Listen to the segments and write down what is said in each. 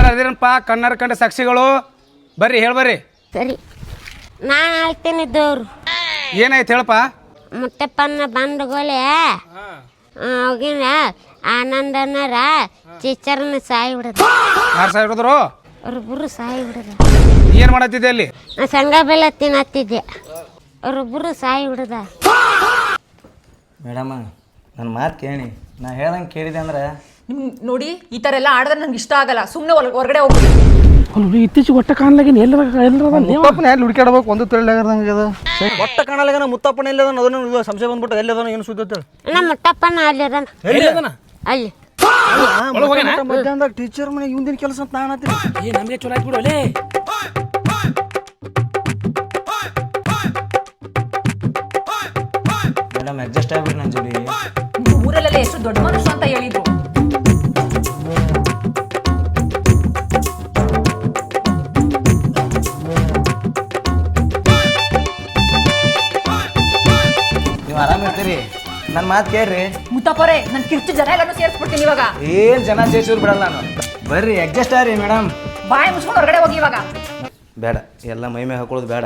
ಯಾರು ಅದಿರಪ್ಪ ಕಣ್ಣಾರ ಕಂಡ ಸಾಕ್ಷಿಗಳು ಬರ್ರಿ ಹೇಳ್ಬರ್ರಿ. ಸರಿ ನಾನು ಹೇಳ್ತೀನಿ ದೇವ್ರು. ಏನಾಯ್ತು ಹೇಳಪ್ಪ. ಮುತ್ತಪ್ಪನ ಬಂದಗೋಲೆ ಹೋಗಿನ ಆನಂದನರ ಟೀಚರ್ನ ಸಾಯಿ ಬಿಡದ. ಯಾರು ಸಾಯಿ ಹಿಡಿದ್ರು? ಅವ್ರಿಬ್ರು ಸಾಯಿ ಬಿಡದ. ಏನು ಮಾಡತ್ತಿದ್ದೆ ಅಲ್ಲಿ? ನಾ ಸಂಘ ಬೆಲ್ಲ ತಿನ್ನತ್ತಿದ್ದೆ, ಅವ್ರಿಬ್ರು ಸಾಯಿ ಬಿಡದ. ಮೇಡಮ ನನ್ನ ಮಾತು ಕೇಳಿ, ನಾ ಹೇಳ್ದಂಗೆ ಕೇಳಿದೆ ಅಂದ್ರೆ ನಿಮ್ಗೆ ನೋಡಿ ಈ ಥರ ಎಲ್ಲ ಆಡಿದ್ರೆ ನಂಗೆ ಇಷ್ಟ ಆಗಲ್ಲ. ಸುಮ್ಮನೆ ಹೊರಗಡೆ ಹೋಗಿ. ಅಲ್ಲಿ ಇತ್ತೀಚೆಗೆ ಒಟ್ಟ ಕಾಣ್ಲಾಗಿನ ಮುತ್ತಪ್ಪನ ಎಲ್ಲಿ ಹುಡುಕಾಡ್ಬೇಕು ಒಂದು ತಿಳಿಲಾಗದಂಗೆ ಅದ. ಒಟ್ಟ ಕಾಣಲಾಗನ ಮುತ್ತಪ್ಪನ ಎಲ್ಲದ ಅದನ್ನು ಸಂಶಯ ಬಂದ್ಬಿಟ್ಟು ಎಲ್ಲದನ ಏನು ಸುದ್ದಿ ನಮ್ಮ ಮುತ್ತಪ್ಪನ ಅಲ್ಲಿರನ ಅಲ್ಲಿ ಮಧ್ಯಾಹ್ನದಾಗ ಟೀಚರ್ ಮನೆ ಇವಂದಿನ ಕೆಲಸ ಅಂತ ನಾನು ಏ ನಮಗೆ ಚಲೋ ಆಯ್ತು ಬಿಡು ಅಲ್ಲೇ. ಮೇಡಮ್ ಅಡ್ಜಸ್ಟ್ ಆಗ್ಬಿಟ್ಟು ನನ್ನ ಜೋಡಿ. ನೀವು ಊರಲ್ಲೆಲ್ಲ ಎಷ್ಟು ದೊಡ್ಡ ಮನುಷ್ಯ ಅಂತ ಹೇಳಿದ್ರು. ನೀವು ಆರಾಮಿರ್ತೀರಿ, ನನ್ನ ಮಾತು ಕೇಳ್ರಿ. ಮುತ್ತಪ್ಪರೇ ನನ್ನ ಕಿರ್ಚು ಜನ ಎಲ್ಲಾನು ಸೇರಿಸ್ಬಿಡ್ತೀನಿ ಇವಾಗ. ಏನು ಜನ ಸೇರಿಸಿದ್ರು ಬಿಡಲ್ಲ ನಾನು. ಬರ್ರಿ ಅಡ್ಜಸ್ಟ್ ಆಗ್ರಿ ಮೇಡಮ್. ಬಾಯಿ ಮುಚ್ಕೊಂಡು ಹೊರಗಡೆ ಹೋಗಿ ಇವಾಗ. ಬೇಡ, ಎಲ್ಲ ಮೈಮೆ ಹಾಕೊಳ್ಳೋದು ಬೇಡ.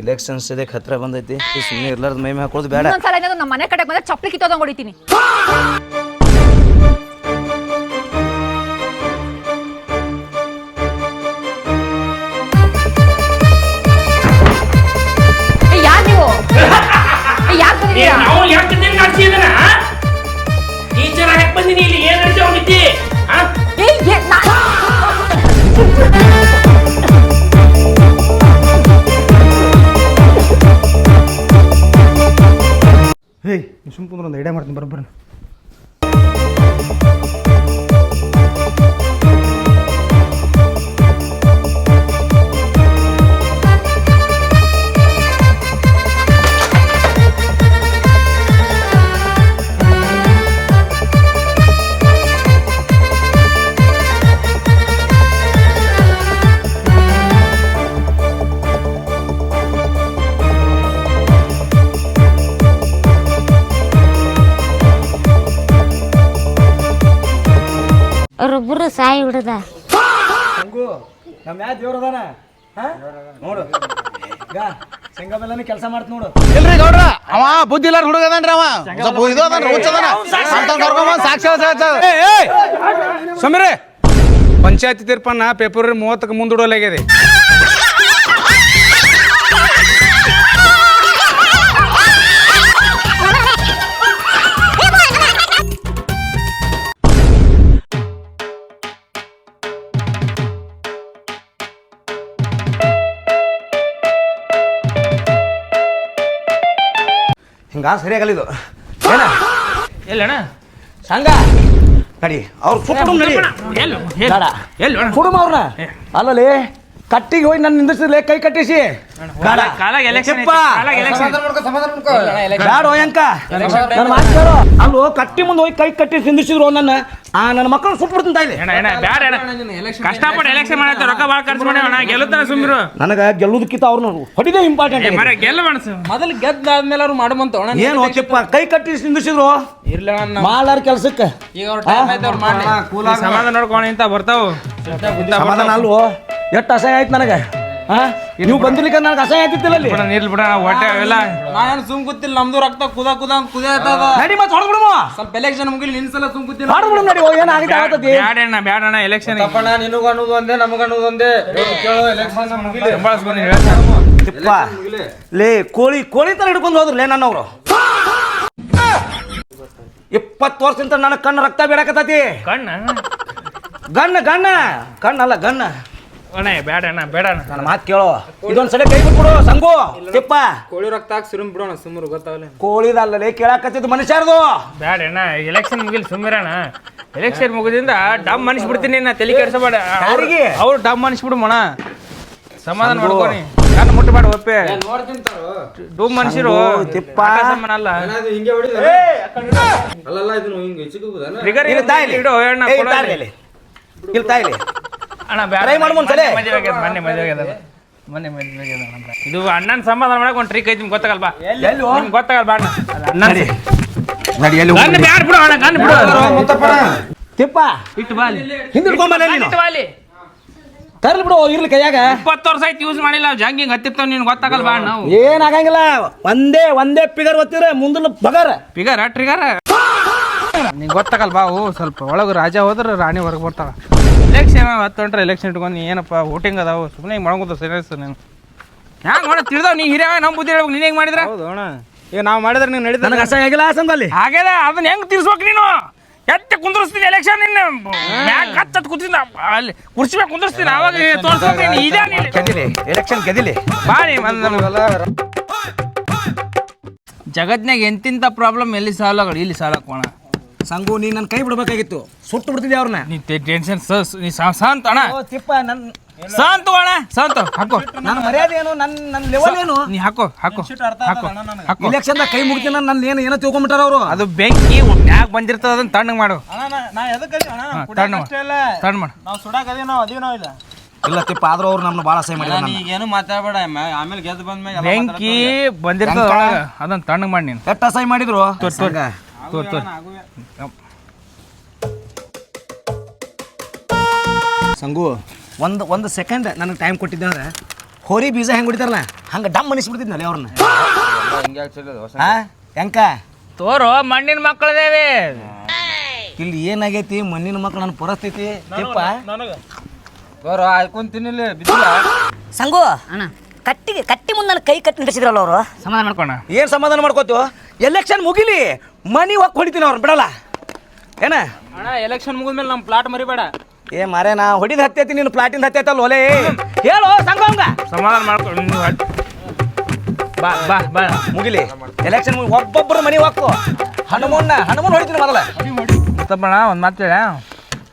ಇಲೆಕ್ಷನ್ಸ್ ಇದಕ್ಕೆ ಹತ್ರ ಬಂದೈತಿ, ಸುಮ್ಮನೆ ಇರ್ಲಾರ್ದು ಮೈಮೆ ಹಾಕೊಳ್ಳೋದು ಬೇಡ. ಒಂದ್ಸಲ ಏನಾದ್ರು ನಮ್ಮ ಮನೆ ಕಡೆಗೆ ಬಂದ್ರೆ ಚಪ್ಪಲಿ ಕಿತ್ತೋದಂಗೆ ಹೊಡಿತೀನಿ. ಯಾರು ನೀವು? ಯಾರು ಬಂದಿದ್ದೀರಾ? ನಾವು ಯಾಕೆ ನಡೆಸಿದನ ಟೀಚರ್ ಯಾಕೆ ಬಂದಿನಿ ಇಲ್ಲಿ? ಏನು ನಡೆಸಿ ಹೋಗಿದ್ದಿ? ಹೇಯ್ ಸುಮ್ ಕುಂದ್ರೆ ಒಂದು ಐಡಿಯಾ ಮಾಡ್ತೀನಿ ಬರೋಬ್ಬರ. ಅವ್ರಿಬ್ರು ಸಾಯಿ ಬಿಡದ. ಸಂಗು ನಮ್ಮ ಯಾವ ದೇವ್ರದಾನ ನೋಡು, ಸಂಘ ಮೇಲೆ ಕೆಲಸ ಮಾಡ್ತ ನೋಡು. ಇಲ್ರಿ ಗೌಡ್ರ, ಅವ ಬುದ್ಧಿ ಇಲ್ಲಾರ ಹುಡುಗ ಅದಾನ್ರಿ. ಅವ ಸ್ವಲ್ಪ ಇದು ಅದಾನ, ಹುಚ್ಚದಾನ. ಸಮೀರೆ ಪಂಚಾಯತಿ ತೀರ್ಪನ್ನ ಫೆಬ್ರವರಿ 30ಕ್ಕೆ ಮುಂದೂಡಲಾಗಿದೆ. ಹಿಂಗ ಸರಿಯಾಗಲಿದು ಏನ ಎಲ್ಲಣ್ಣ ಸಂಘ ನಡಿ ಅವ್ರು ಸುಟ್ಟು ನಡಿ. ಬೇಡ ಎಲ್ಲಿ ಕುಡುಮ ಅವ್ರನ್ನ ಅಲ್ಲಲ್ಲಿ ಕಟ್ಟಿಗೆ ಹೋಗಿ ನನ್ನ ನಿಂದಿಸಿರ್ಲೆ ಕೈ ಕಟ್ಟಿಸಿ. ಬೇಡ ಕಾಲಾಗ ಎಲೆಕ್ಷನ್ ಚಿಪ್ಪ. ಬೇಡ ಹೋಯಂಕ ನನ್ನ ಮಾತು ಕೇಳು. ಅಲ್ಲೋ ಕಟ್ಟಿ ಮುಂದೆ ಹೋಗಿ ಕೈ ಕಟ್ಟಿ ನಿಂದಿಸಿದ್ರು ನನ್ನ ಮಕ್ಕಳು ಸುಟ್ಟು ಬಿಡ್ತೀನಿ ತಾಯಿಲಿ. ಕಷ್ಟಪಟ್ಟು ಎಲೆಕ್ಷನ್ ಮಾಡತ್ತೆ, ರೊಕ್ಕ ಭಾಳ ಖರ್ಚು ಮಾಡ್ಯಾವಣ. ಗೆಲ್ಲುತ್ತಾನ ಸುಮ್ಮಿರು. ನನಗೆ ಗೆಲ್ಲುದಕ್ಕಿಂತ ಅವ್ರನ್ನ ಹೊಡಿದೇ ಇಂಪಾರ್ಟೆಂಟ್. ಗೆಲ್ಲ ಮನಸ್ಸು ಮೊದಲು ಗೆದ್ದಾದ್ಮೇಲೆ ಅವ್ರು ಮಾಡಮಂತ ಏನು ಚಿಪ್ಪ ಕೈ ಕಟ್ಟಿ ನಿಂದಿಸಿದ್ರು ಮಾಡಾರ ಕೆಲ್ಸಕ್ಕೆ ಸಮಾಧಾನ ನೋಡ್ಕೊಂಡು ಇಂತ ಬರ್ತಾವ. ಸಮಾಧಾನ ಅಲ್ವೋ ಎಷ್ಟು ಅಸಹ್ಯ ಆಯ್ತು ನನಗೆ. ನೀವು ಬಂದಿರ್ಲಿಕ್ಕೆ ನನಗೆ ಅಸಹ್ಯ ಆಯ್ತಿತ್ತಿಲ್ಲ ಅಲ್ಲಿ. ನೀರ್ಲಿ ಬಿಡ ಹೊಟ್ಟೆ ಎಲ್ಲ ನಾನು ಸುಮ್ ಕೂತಿಲ್ಲ. ನಮ್ದು ರಕ್ತ ಕುದಿಯತ್ತದ. ನಡಿ ಮತ್ತೆ ಹೊಡ್ಬಿಡುವ. ಸ್ವಲ್ಪ ಎಲೆಕ್ಷನ್ ಮುಗಿಲಿ ನಿನ್ಸಲ ಸುಮ್ ಕೂತಿಲ್ಲ. ಹೊಡ್ಬಿಡು ನಡಿ. ಏನಾಗಿದೆ ಆಗತ್ತತಿ ಬ್ಯಾಡಣ್ಣ ಎಲೆಕ್ಷನ್ ನಿನಗೂ ಅನ್ನೋದು ಒಂದೇ ನಮಗ ಅನ್ನೋದು ಒಂದೇ. ಕೇಳೋ ಎಲೆಕ್ಷನ್ ಮುಗಿಲಿ. ಚಿಪ್ಪ ಲೇ ಕೋಳಿ ತರ ಹಿಡ್ಕೊಂಡು ಹೋದ್ರಲೇ ನನ್ನವ್ರು. 20 ವರ್ಷದಿಂದ ನನ್ನ ಕಣ್ಣು ರಕ್ತ ಬೇಡಕತ್ತತಿ. ಕಣ್ಣಲ್ಲ ಗಣ್ಣ. ಬೇಡಣ್ಣ ನನ್ನ ಮಾತು ಕೇಳೋ. ಇದೊಂದ್ಸಲ ಕೈ ಬಿಟ್ಬಿಡು ಸಂಗು ಚಿಪ್ಪ. ಕೋಳಿ ರಕ್ತ ಹಾಕಿ ಸಿರುಮ್ ಬಿಡೋಣ ಸುಮ್ಮರು ಗೊತ್ತಾಗಲ್ಲ. ಕೋಳಿದಲ್ಲಲೇ ಕೇಳಾಕತ್ತಿದ್ದು ಮನುಷ್ಯರ್ದು. ಬೇಡಣ್ಣ ಎಲೆಕ್ಷನ್ ಮುಗಿಲ್ ಸುಮ್ಮಿರಣ್ಣ. ಎಲೆಕ್ಷನ್ ಮುಗಿದಿಂದ ಡಮ್ ಅನಿಸ್ಬಿಡ್ತೀನಿ ನಾ ತಲೆ ಕೆಡಿಸಬೇಡ. ಅವ್ರು ಡಮ್ ಅನಿಸ್ಬಿಡು ಮಣ. ಸಮಾಧಾನ ಮಾಡ್ಕೊನಿ. ಕಣ್ಣು ಮುಟ್ಟಬೇಡ ಒಪ್ಪೆ. ಡೂಮ್ ಮನುಷ್ಯರು ತಿಪ್ಪ ಅಲ್ಲ ಹಿಂಗೆ ಹೊಡಿದ ಅಲ್ಲಲ್ಲ ಇದನ್ನು ಹಿಂಗೆ ಚಿಕ್ಕುವುದನ ಇಡು ತಾಯಿಲಿ ಅಣ್ಣ ಮೊನ್ನೆ ಮದುವೆ ಇದು ಅಣ್ಣನ ಸಮಾಧಾನ ಮಾಡಕ್ ಒಂದು ಟ್ರಿಕ್ ಐತಿ. ಗೊತ್ತಾಗಲ್ವಾ? ಗೊತ್ತಾಗಲ್ಲ ಬಾ ತಿಪ್ಪ ಇಟ್ಟು ಬಾಲಿ ಹಿಂದಿಡ್ಕೊಂಬಲ್ಲ. ತರ್ಲಿ ಬಿಡು ಇರ್ಲಿ ಕೈಯಾಗ 20 ವರ್ಷ ಆಯ್ತು ಯೂಸ್ ಮಾಡಿಲ್ಲ ಜಂಗಿಂಗ್ ಹತ್ತಿರ್ತಾವ ನಿನ್ ಗೊತ್ತಾಗಲ್ಲ ಬಾ ನಾವು ಏನಾಗಂಗಿಲ್ಲ ಒಂದೇ ಪಿಗರ್ ಒತ್ತಿರ ಮುಂದಿನ ಬಗರ ಪಿಗರ ಟ್ರಿಗರ ನಿಂಗೆ ಗೊತ್ತಾಗಲ್ಲ ಬಾ ಸ್ವಲ್ಪ ಒಳಗೆ ರಾಜ ಹೋದ್ರೆ ರಾಣಿ ಹೊರಗೆ ಬರ್ತಾಳ ಎಲೆಕ್ಷನ್ ಹತ್ತೊಂಟ್ರೆ ಎಲೆಕ್ಷನ್ ಇಟ್ಕೊಂಡು ಏನಪ್ಪ ವೋಟಿಂಗ್ ಅದಾವ ಸುಮ್ಮನೆ ಹಿಂಗೆ ಮಾಡ್ಕೊತ ಸೀರಿಯಸ್ ನೀನು ಹ್ಯಾಂಗ ಮಾಡ ತಿಳಿದಾವ್ ನೀ ಹಿರಿಯ ನಮ್ಮ ಬುದ್ಧಿ ಹೇಳ್ಬೇಕು ನೀನು ಹೆಂಗೆ ಮಾಡಿದ್ರ ಹೌದು ಅಣ್ಣ ಈಗ ನಾವು ಮಾಡಿದ್ರೆ ನೀವು ನಡೀತ ನನಗೆ ಅಸಹ್ಯ ಆಗಿಲ್ಲ ಸಂದಲ್ಲಿ ಹಾಗೆದ ಅದನ್ನ ಹೆಂಗೆ ತಿರ್ಸ್ಬೇಕು ನೀನು ಎತ್ತೆ ಕುಂದ್ರಿಸ್ತೀನಿ ಎಲೆಕ್ಷನ್ ನಿನ್ನ ಮ್ಯಾಕ್ ಹತ್ತತ್ತು ಕೂತಿದ್ದ ಅಲ್ಲಿ ಕುರ್ಚಿ ಮ್ಯಾಗ ಕುಂದ್ರಿಸ್ತೀನಿ ಅವಾಗ ತೋರಿಸ್ಬೇಕು ನೀನು ಇದೇ ಗೆದಿಲಿ ಎಲೆಕ್ಷನ್ ಗೆದಿಲಿ ಬಾ ನೀ ಜಗತ್ನಾಗ ಎಂತಿಂತ ಪ್ರಾಬ್ಲಮ್ ಎಲ್ಲಿ ಸಾಲ ಇಲ್ಲಿ ಸಾಲ ಕೋಣ ಸಂಗು ನೀ ನನ್ನ ಕೈ ಬಿಡ್ಬೇಕಾಗಿತ್ತು ಸುಟ್ಟು ಬಿಡ್ತಿದ್ದೆ ಅವ್ರನ್ನ ನೀ ಟೆನ್ಷನ್ ನೀ ಶಾಂತ ಅಣ್ಣ ತಿಪ್ಪ ನನ್ನ ಶಾಂತ ಅಣ್ಣ ಶಾಂತ ಹಾಕೋ ನನ್ನ ಮರ್ಯಾದೆ ಏನು ನನ್ನ ಲೆವೆಲ್ ಏನು ನೀ ಹಾಕೋ ಹಾಕೋ ಹಾಕೋ ಹಾಕೋ ಇಲೆಕ್ಷನ್ದಾಗ ಕೈ ಮುಗ್ತೀನಿ ನನ್ನ ಏನೋ ತಿಳ್ಕೊಂಬಿಟ್ಟಾರ ಅವರು ಅದು ಬೆಂಕಿ ಯಾಕೆ ಬಂದಿರ್ತದ ಅದನ್ನ ತಣ್ಣಗೆ ಮಾಡು ನಾ ಎದಕ್ಕೆ ತಣ್ಣ ಮಾಡು ನಾವು ಸುಡಾಕದೇ ನಾವು ಅದೇನೋ ಇಲ್ಲ ಇಲ್ಲ ತಿಪ್ಪ ಆದ್ರೂ ಅವ್ರು ನಮ್ಮನ್ನ ಭಾಳ ಸಹಿ ಮಾಡಿದ್ರು ಈಗೇನು ಮಾತಾಡಬೇಡ ಆಮೇಲೆ ಗೆದ್ದು ಬಂದ್ಮೇಲೆ ಬೆಂಕಿ ಬಂದಿರ್ತದ ಅದನ್ನ ತಣ್ಣಗೆ ಮಾಡಿ ನೀನು ಎಷ್ಟು ಸಹಿ ಮಾಡಿದ್ರು ತೋರ್ ಸಂಗು ಒಂದು ಸೆಕೆಂಡ್ ನನಗೆ ಟೈಮ್ ಕೊಟ್ಟಿದ್ದೆ ಅಂದ್ರೆ ಹೋರಿ ಬೀಜ ಹೆಂಗೆ ಹೊಡಿತಾರಲ್ಲ ಹಂಗೆ ಡಮ್ ಅನಿಸ್ಬಿಡ್ತಿದ್ನಲ್ಲ ಅವ್ರನ್ನ ಹೆಂಕ ತೋರು ಮಣ್ಣಿನ ಮಕ್ಕಳದೇವೆ ಇಲ್ಲಿ ಏನಾಗೈತಿ ಮಣ್ಣಿನ ಮಕ್ಕಳು ನನ್ನ ಪರಿಸ್ಥಿತಿ ತಿಪ್ಪ ಬರೋ ಆಯ್ಕೊಂಡ್ ತಿನ್ನಿಲ್ಲ ಬಿದ್ದಿಲ್ಲ ಸಂಗು ಕಟ್ಟಿ ಮುಂದೆ ನನ್ನ ಕೈ ಕಟ್ಟಿ ನಡೆಸಿದ್ರಲ್ಲ ಅವರು ಸಮಾಧಾನ ಮಾಡ್ಕೋಣ ಏನು ಸಮಾಧಾನ ಮಾಡ್ಕೋತು ಎಲೆಕ್ಷನ್ ಮುಗಿಲಿ ಮನಿ ಹೋಗಿ ಹೊಡಿತೀನಿ ಅವ್ರನ್ನ ಬಿಡಲ್ಲ ಏನ ಅಣ್ಣ ಎಲೆಕ್ಷನ್ ಮುಗಿದ್ಮೇಲೆ ನಮ್ಮ ಪ್ಲಾಟ್ ಮರಿಬೇಡ ಏ ಮಾರೇ ನಾ ಹೊಡಿದ ಹತ್ತೈತಿ ನೀನು ಪ್ಲಾಟಿಂದ ಹತ್ತೈತಲ್ಲ ಒಲೆ ಹೇಳು ಸಂಗು ಹಂಗ ಸಮಾಧಾನ ಮಾಡ್ಕೊಂಡು ಬಾ ಬಾ ಬಾ ಮುಗಿಲಿ ಎಲೆಕ್ಷನ್ ಒಬ್ಬೊಬ್ಬರು ಮನೆ ಹೋಗ್ಕು ಹನುಮನ್ ಹೊಡಿತೀನಿ ಮೊದಲ ತಪ್ಪಣ್ಣ ಒಂದು ಮಾತು ಹೇಳ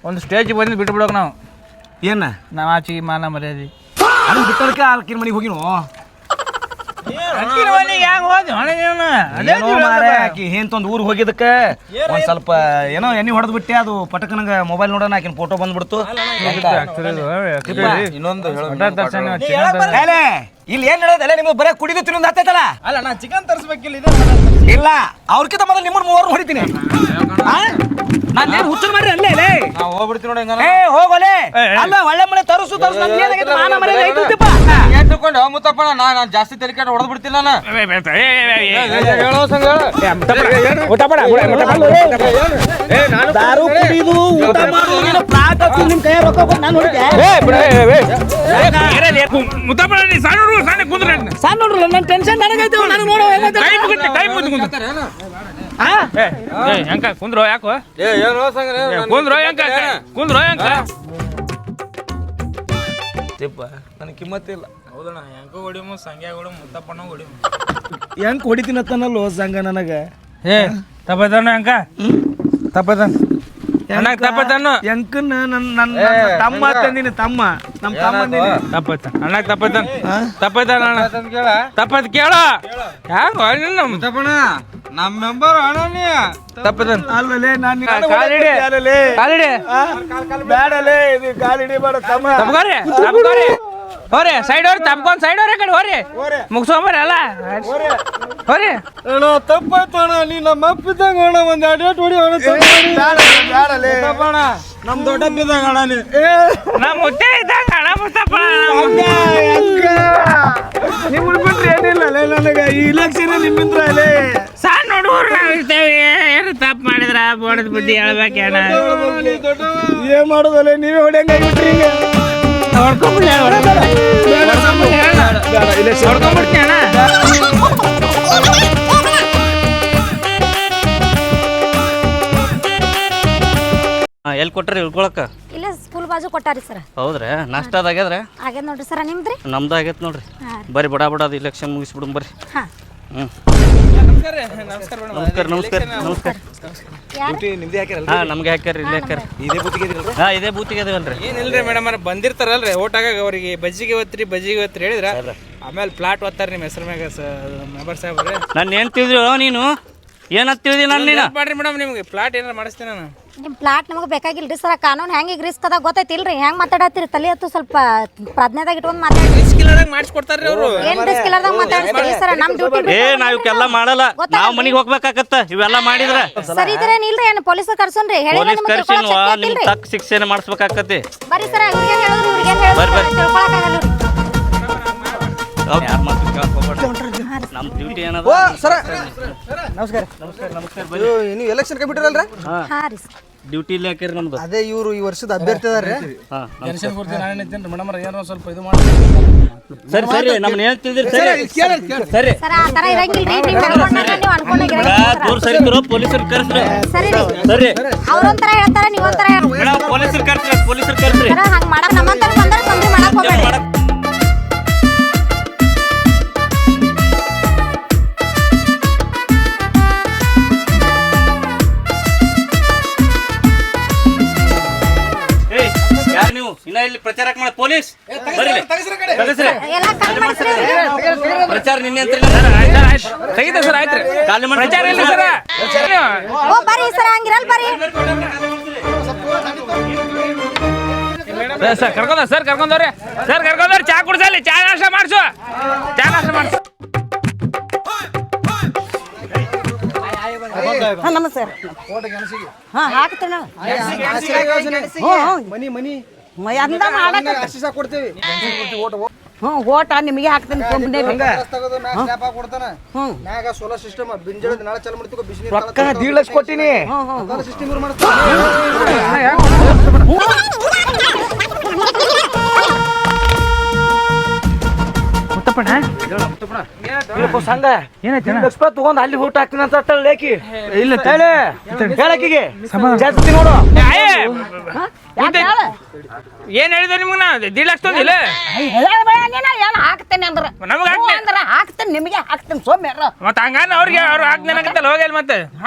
ಒಂದು ಸ್ಟೇಜಿಗೆ ಬಂದು ಬಿಟ್ಟು ಬಿಡೋಕೆ ನಾವು ಏನ ನಾವು ಆಚೆಗೆ ಮಾನ ಮರ್ಯಾದೆ ಅದನ್ನ ಬಿಟ್ಟೋದಕ್ಕೆ ಆಕಿನ ಮನೆಗೆ ಹೋಗಿನು ಆಕಿ ಏನ್ತೊಂದು ಊರಿಗೆ ಹೋಗಿದ್ದಕ್ಕೆ ಒಂದ್ ಸ್ವಲ್ಪ ಏನೋ ಎಣ್ಣೆ ಹೊಡೆದ್ ಬಿಟ್ಟೆ ಅದು ಪಟಕನಂಗ ಮೊಬೈಲ್ ನೋಡೋಣ ಆಕಿನ ಫೋಟೋ ಬಂದ್ಬಿಡ್ತು ಇನ್ನೊಂದು ಇಲ್ಲಿ ಏನ್ ಹೇಳೋದಲ್ಲ ನಿಮ್ಗೆ ಬರೀ ಕುಡಿದು ತಿನ್ನೋದು ಹತ್ತೈತಲ್ಲ ಅಲ್ಲ ನಾ ಚಿಕನ್ ತರಿಸ್ಬೇಕಿಲ್ಲ ಇಲ್ಲ ಅವ್ರಕ್ಕಿಂತ ಮೊದಲು ನಿಮ್ಮನ್ನ ಮೂವರು ಹೊಡಿತೀನಿ ನಾನು ಹುಚ್ಚು ಮಾಡ್ರಿ ಅಲ್ಲೇ ನಾವು ಹೋಗ್ಬಿಡ್ತೀವಿ ನೋಡಿ ಏ ಹೋಗೋಲೆ ಅಲ್ಲ ಒಳ್ಳೆ ಮನೆ ತರಿಸು ಮಾನ ಮನೆ ತಗೊಂಡು ಮುತ್ತಪ್ಪಣ ನಾನು ಜಾಸ್ತಿ ತೆಲಿಕಾಟ ಹೊಡೆದ್ ಬಿಡ್ತಿಲ್ಲ ಹೇಳೋ ಸಂಘ ದಾರು ಕುಡಿದು ಊಟ ಮಾಡೋದು ಪ್ರಾಟ್ ನಿಮ್ ಕೈ ರೊಕ್ಕ ಬಂದು ನಾನು ಹೊಡಿತೆ ಸಣ್ಣ ನೋಡ್ರಲ್ಲ ನನ್ನ ಟೆನ್ಷನ್ ನನಗೈತೆ ನನಗೆ ನೋಡೋ ಹೆಂಕ ಕುಂದ್ರೋ ಯಾಕೋ ಏನೋ ಸಂಘ ಕುಂದ್ರೋ ಹೆಂಕ ತಿಪ್ಪ ನನಗೆ ಕಿಮ್ಮತ್ತಿಲ್ಲ ಹೌದಣ್ಣ ಹೆಂಕ ಹೊಡಿಮು ಸಂಗ್ಯಾ ಹೊಡಿಮು ಮುತ್ತಪ್ಪಣ್ಣ ಹೊಡಿಮು ಹೆಂಗ್ ಹೊಡಿತೀನತ್ತನಲ್ಲೋ ಸಂಘ ನನಗೆ ಏ ತಪ್ಪದಣ್ಣ ಹೆಂಕ ತಪ್ಪದಣ್ಣ ಅಣ್ಣ ತಪ್ಪದಣ್ಣ ಹೆಂಕನ್ನ ನನ್ನ ತಮ್ಮ ತಂದಿನಿ ತಮ್ಮ ನಮ್ಮ ತಮ್ಮ ತಪ್ಪತ್ತ ಅಣ್ಣ ತಪ್ಪದಣ್ಣ ಅಣ್ಣ ತಪ್ಪದ್ ಕೇಳ ಹ್ಯಾಂಗ ಮುತ್ತಪ್ಪಣ ನಮ್ಮ ಮೆಂಬರ್ ಅಣ್ಣ ನೀ ತಪ್ಪದಣ್ಣ ಅಲ್ಲಲೇ ನಾನು ಕಾಲಿಡಿ ಬೇಡಲೇ ಇದು ಕಾಲಿಡಿ ಬೇಡ ತಮ್ಮ ತಪ್ಕೋರಿ ಹೋರಿ ಸೈಡ್ ಹೋರಿ ತಪ್ಕೊಂಡ್ ಸೈಡ್ ಹೋರಿ ಕಡೆ ಹೋರಿ ಮುಗಿಸೋಂಬರಿ ಅಲ್ಲ ಹೋರಿ ಅಣ್ಣ ತಪ್ಪಾಯ್ತು ಅಣ್ಣ ನೀ ನಮ್ಮ ಅಪ್ಪಿದ್ದಂಗ ಅಣ್ಣ ಒಂದ್ ಎರಡು ಹೊಡಿ ಅಣ್ಣ ಮುತ್ತಪ್ಪಣ ನಮ್ ದೊಡ್ಡ ಬಿದ್ದಂಗ ಅಣ್ಣ ನೀ ನಾ ಮುಟ್ಟೆ ಇದ್ದಂಗ ಅಣ್ಣ ಮುತ್ತಪ್ಪಣ ನಿಮ್ಮನ್ನ ಬಿಟ್ರೆ ಏನಿಲ್ಲ ನನಗೆ ಈ ಇಲೆಕ್ಷನ್ ನಿಮ್ಮಿಂದ್ರ ಅಲ್ಲೇ ಸಣ್ಣ ಹುಡುಗರು ನಾವು ಇರ್ತೇವೆ ಏನು ತಪ್ಪು ಮಾಡಿದ್ರ ಬೋಡದ ಬುದ್ಧಿ ಹೇಳ್ಬೇಕೇಣ ಏನ್ ಮಾಡೋದಲ್ಲ ನೀವೇ ಹೊಡೆಯಂಗಾಗ್ಬಿಟ್ರಿ ಈಗ ಹೊಡ್ಕೊಂಡ್ಬಿಡ್ತೀನಿ ಅಣ್ಣ ಎಲ್ಲಿ ಕೊಟ್ರಿ ಉಳ್ಕೊಳಕ ಇಲ್ಲ ಸ್ಕೂಲ್ ಬಾಜು ಕೊಟ್ಟಾರಿ ಸರ್ ಹೌದ್ರಿ ನಾಷ್ಟ ಅದಾಗ್ಯದ್ರಿ ಆಗ್ಯದ ನೋಡ್ರಿ ಸರ ನಿಮ್ದ್ರಿ ನಮ್ದು ಆಗೈತೆ ನೋಡ್ರಿ ಬರ್ರಿ ಬಡ ಅದು ಇಲೆಕ್ಷನ್ ಮುಗಿಸ್ಬಿಡು ಬರ್ರಿ ಹಾ ಹ್ಞೂ ನಮಸ್ಕಾರ ನಮಸ್ಕಾರ ನಿಮ್ದೇ ಹಾಕಿರಲ್ಲ ಹಾಂ ನಮ್ಗೆ ಹಾಕ್ಯಾರ ಇಲ್ಲಿ ಹಾಕ್ಯಾರ ಇದೇ ಬುತ್ತಿಗೆ ಇದ್ರಲ್ರಿ ಹಾಂ ಇದೇ ಬೂತಿಗೆ ಅದವಲ್ರಿ ಏನಿಲ್ರಿ ಮೇಡಮ್ ಬಂದಿರ್ತಾರಲ್ರಿ ಓಟಾಗ ಅವ್ರಿಗೆ ಬಜ್ಜಿಗೆ ಒತ್ರಿ ಹೇಳಿದ್ರ ಆಮೇಲೆ ಪ್ಲಾಟ್ ಒತ್ತಾರ ನಿಮ್ಮ ಹೆಸರು ಮ್ಯಾಗ ಮೆಂಬರ್ ಸಾಹೇಬ್ರಿ ನಾನು ಏನು ತಿಳಿದ್ರಿ ನೀನು ಏನಂತ ತಿಳಿದಿ ನಾನು ನೀನು ಮಾಡ್ರಿ ಮೇಡಮ್ ನಿಮ್ಗೆ ಪ್ಲಾಟ್ ಏನಾರು ಮಾಡಿಸ್ತೀನಿ ನಾನು ನಿಮ್ಮ ಪ್ಲಾಟ್ ನಮಗೆ ಬೇಕಾಗಿಲ್ರಿ ಸರ. ಕಾನೂನು ಹೆಂಗೆ ಈಗ ರಿಸ್ಕ್ ಅದಾಗ ಗೊತ್ತೈತಿಲ್ರಿ. ಹೆಂಗೆ ಮಾತಾಡತ್ತೀರಿ? ತಲೆ ಹತ್ತು ಸ್ವಲ್ಪ ಪ್ರಜ್ಞೆದಾಗ ಇಟ್ಕೊಂಡು ಮಾತಾಡಿ. ರಿಸ್ಕ್ ಇಲ್ಲದಾಗ ಮಾಡಿಸ್ಕೊಡ್ತಾರ್ರಿ ಅವರು. ಏನು ರಿಸ್ಕ್ ಇಲ್ಲದಾಗ ಮಾತಾಡ್ತೀರಿ ಸರ? ನಮ್ಮ ಡ್ಯೂಟಿ ನಾವ್ ಇವಕ್ಕೆಲ್ಲ ಮಾಡಲ್ಲ. ನಾವ್ ಮನಿಗ್ ಹೋಗ್ಬೇಕಾಗತ್ತ ಇವೆಲ್ಲ ಮಾಡಿದ್ರ. ಸರಿ ಇಲ್ರಿ ಏನು ಪೊಲೀಸ್ ಕರ್ಸೋನ್ರಿ? ಪೊಲೀಸ್ ಕರ್ಸಿನ್ವಾ ನಿಮ್ ತಕ್ಕ ಶಿಕ್ಷೆನೆ ಮಾಡಿಸ್ಬೇಕಾಗತ್ತೆ. ಬರ್ರಿ ಸರ, ಇವ್ರಿಗೇನು ಹೇಳಿದ್ರು ಇವ್ರಿಗೇನು ಹೇಳಿದ್ರು ತಿಳ್ಕೊಳಕ್ಕಾಗಲ್ಲ. ಯಾರ ಮಾತು ಕೇಳಕ್ ಹೋಗ್ಬೇಡ್ರಿ. ನಮ್ ಡ್ಯೂಟಿ ಏನದ? ಓ ಸರ ನಮಸ್ಕಾರ. ನೀವು ಎಲೆಕ್ಷನ್ ಕಮಿಟಿ ಅಲ್ರಿ? ಹಾಂ ರೀ ಸರ್. ಡ್ಯೂಟಿ ಇಲ್ಲಿ ಹಾಕಿರಿ ನಮ್ದು. ಅದೇ ಇವರು ಈ ವರ್ಷದ ಅಭ್ಯರ್ಥಿ ಅದಾರ್ರಿ. ಸರಿ ಸರಿ ನಮ್ನ ಏನ್ ತಿಳಿದ್ರಿ? ಸರಿ ಸರ ಆ ಥರ ಇರಂಗಿಲ್ರಿ. ನೀವು ಅನ್ಕೊಂಡಾಗ ನೀವು ಅನ್ಕೊಂಡಾಗ ದೂರ ಸರಿದ್ರು ಪೊಲೀಸರು ಕರ್ಸ್ರಿ. ಸರಿ ರೀ. ಸರಿ ಅವ್ರೊಂಥರ ಹೇಳ್ತಾರೆ, ನೀವೊಂಥರ ಹೇಳ್ತಾರೆ. ಪೊಲೀಸರು ಕರ್ಸ್ರಿ. ಸರ ಹಂಗೆ ಮಾಡಕ್ ನಮ್ಮಂತರ ಬಂದ್ರೆ ತೊಂದ್ರೆ ಮಾಡಕ್ ಹೋಗ್ಬೇಡಿ. ಯಾರು ನೀವು ಇನ್ನ ಇಲ್ಲಿ ಪ್ರಚಾರ ಮಾಡ ಪೊಲೀಸ್ ಬರ್ರಿ ಕಳಿಸ್ರಿ. ಎಲ್ಲ ಕಮ್ಮಿ ಮಾಡ್ಸ್ರಿ. ಪ್ರಚಾರ ನಿನ್ನೆ ಅಂತ ತೆಗಿತ ಸರ್ ಆಯ್ತ್ರಿ. ಪ್ರಚಾರ ಇಲ್ಲ ಸರ್. ಓ ಬರ್ರಿ ಸರ, ಹಂಗಿರಲ್ಲ ಬರ್ರಿ. ಸರ್ ಕರ್ಕೊಂಡವ್ರಿ ಚಾ ಕುಡ್ಸಲ್ಲಿ. ಚಾ ನಾಷ್ಟ ಮಾಡ್ಸು. ನಮಸ್ಕಾರ. ಹಾಂ ಹಾಕ್ತೇನೆ. ಮನಿ ಅಂದ ಮಾಡಕ್ಕೆ ಕೊಡ್ತೇವಿ. ಹ್ಞೂ ಓಟ ನಿಮಗೆ ಹಾಕ್ತೇನೆ. ಮ್ಯಾಗ ಸೋಲಾರ್ ಸಿಸ್ಟಮ್ ಬಿಂಜಳದ ನಾಳೆ ಚಾಲು ಮಾಡ್ತೀವಿ. ಬಿಸಿನೀರು ರೊಕ್ಕ 1.5 ಲಕ್ಷ ಕೊಟ್ಟಿನಿ. ಸಿಸ್ಟಮ್ ಇವ್ರು ಮಾಡ್ತಾರೆ. ಸಂಘ ಲಕ್ಷ ತಗೊಂಡ್ ಅಲ್ಲಿ ಊಟ ಹಾಕ್ತೀನಿ ಅಂತ ಲೇಕಿ ಇಲ್ಲ ಹೇಳಕಿಗೆ ಜಾಸ್ತಿ ನೋಡು. ಏನ್ ಹೇಳಿದ ನಿಮ್ಗೆ? ನಾ 1.5 ಲಕ್ಷ ತಂದಿಲ್ಲ. ಏನು ಹಾಕ್ತೇನೆ ಅಂದ್ರೆ ನಮ್ಗೆ ಅಂದ್ರೆ ಹಾಕ್ತೇನೆ, ನಿಮಗೆ ಹಾಕ್ತೇನೆ. ಸೋಮ್ಯಾರ ಮತ್ತೆ ಹಂಗಾನ ಅವ್ರಿಗೆ ಅವ್ರು ಹಾಕ್ತೇನಂತಲ್ಲ ಹೋಗಲ್ಲ ಮತ್ತೆ.